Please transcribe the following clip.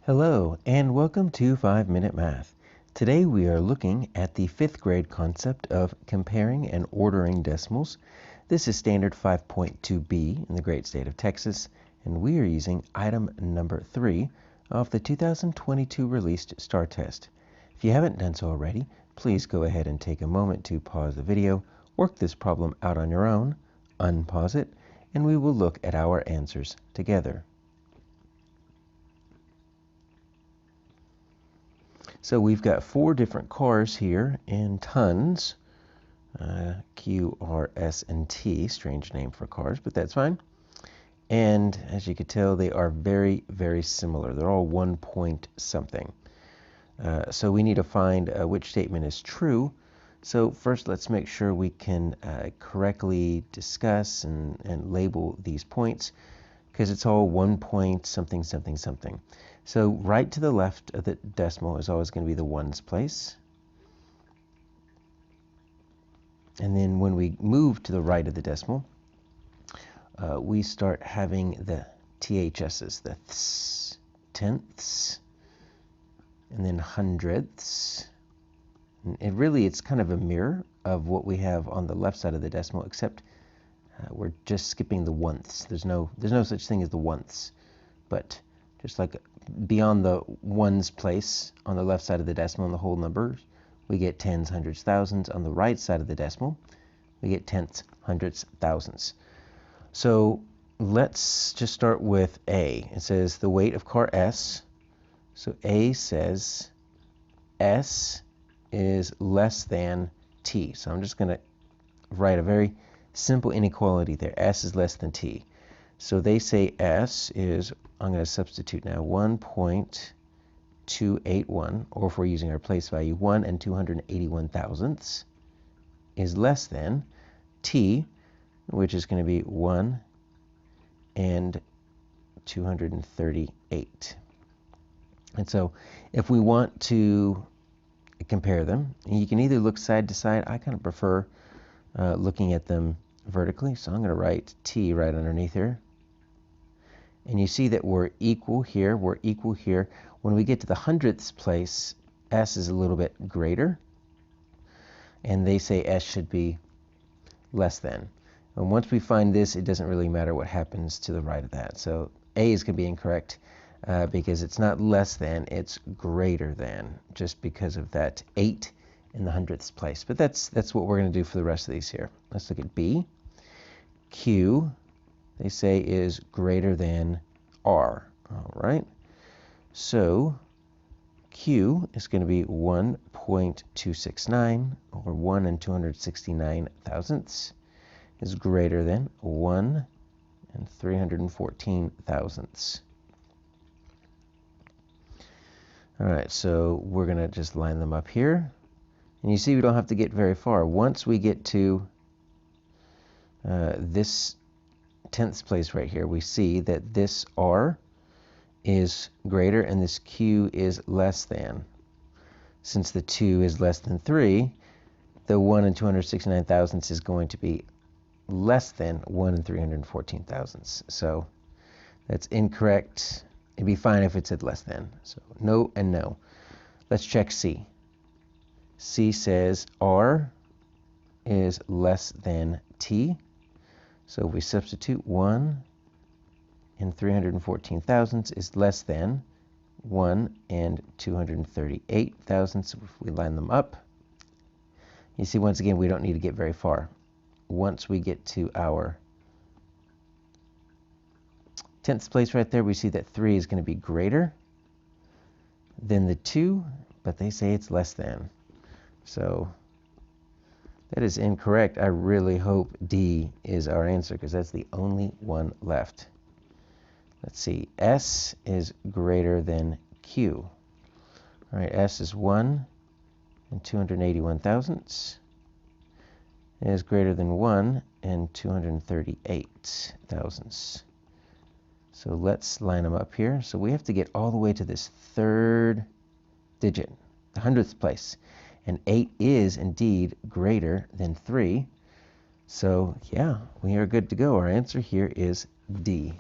Hello, and welcome to 5-Minute Math. Today we are looking at the 5th grade concept of comparing and ordering decimals. This is standard 5.2b in the great state of Texas, and we are using item number 3 of the 2022 released STAAR test. If you haven't done so already, please go ahead and take a moment to pause the video, work this problem out on your own, unpause it, and we will look at our answers together. So we've got 4 different cars here in tons, Q, R, S, and T. Strange name for cars, but that's fine. And as you can tell, they are very, very similar. They're all 1 point something. So we need to find which statement is true. So first, let's make sure we can correctly discuss and label these points, because it's all 1 point something something something. So right to the left of the decimal is always going to be the ones place. And then when we move to the right of the decimal, we start having the THSs, the ths, tenths, and then hundredths. And really, it's kind of a mirror of what we have on the left side of the decimal, except we're just skipping the oneths. There's no such thing as the oneths, but just like beyond the ones place on the left side of the decimal and the whole numbers, we get tens, hundreds, thousands. On the right side of the decimal, we get tenths, hundredths, thousands. So let's just start with A. It says the weight of car S. So A says S is less than T. So I'm just going to write a very simple inequality there. S is less than T. So they say S is, I'm going to substitute now, 1.281, or if we're using our place value, 1 and 281 thousandths is less than T, which is going to be 1 and 238. And so if we want to compare them, you can either look side to side. I kind of prefer looking at them vertically, so I'm going to write T right underneath here. And you see that we're equal here, we're equal here. When we get to the hundredths place, S is a little bit greater, and they say S should be less than. And once we find this, it doesn't really matter what happens to the right of that. So A is going to be incorrect because it's not less than, it's greater than, just because of that 8 in the hundredths place. But that's what we're going to do for the rest of these here. Let's look at B. Q, they say, is greater than R. All right. So Q is going to be 1.269, or 1 and 269 thousandths, is greater than 1 and 314 thousandths. All right, so we're going to just line them up here. And you see we don't have to get very far. Once we get to this tenths place right here, we see that this R is greater and this Q is less than. Since the 2 is less than 3, the 1 and 269 thousandths is going to be less than 1 and 314 thousandths. So that's incorrect. It'd be fine if it said less than. So no and no. Let's check C. C says R is less than T. So we substitute 1 and 314 thousandths is less than 1 and 238 thousandths. If we line them up, you see once again we don't need to get very far. Once we get to our tenths place right there, we see that 3 is going to be greater than the 2, but they say it's less than. So that is incorrect. I really hope D is our answer, because that's the only one left. Let's see. S is greater than Q. All right, S is 1 and 281 thousandths. It is greater than 1 and 238 thousandths. So let's line them up here. So we have to get all the way to this third digit, the hundredths place. And 8 is indeed greater than 3. So yeah, we are good to go. Our answer here is D.